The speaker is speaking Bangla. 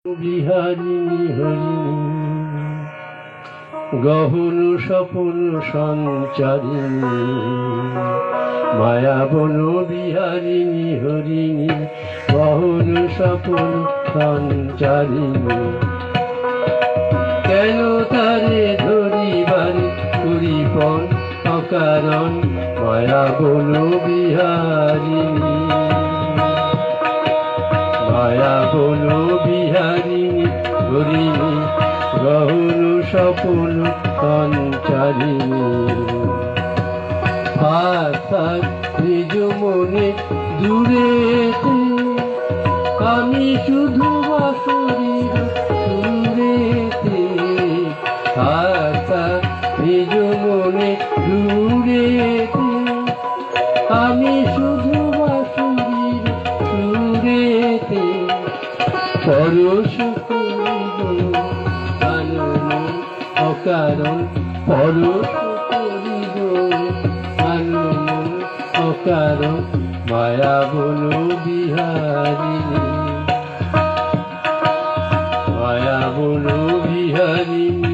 বিহারিণী হরিণী গহন স্বপন সঞ্চারিণী মায়া বন বিহারিণী হরিণী গহন স্বপন সঞ্চারিণী কেন তারে ধরিবারে করিপন অকারণ মায়া বন বিহারিণী মায়া বন বিহারিণী হরিণী গহন স্বপন সঞ্চারিণী অর্থাৎ নিজ মনে দূরেতে আমি শুধু বাসরির দূরেতে অর্থাৎ নিজ মনে দূরেতে আমি শুধু বাসরির দূরেতে পরশ করিব আনন অকারণ পরশ করিব আনন অকারণ মায়া বন বিহারিণী মায়া বন বিহারিণী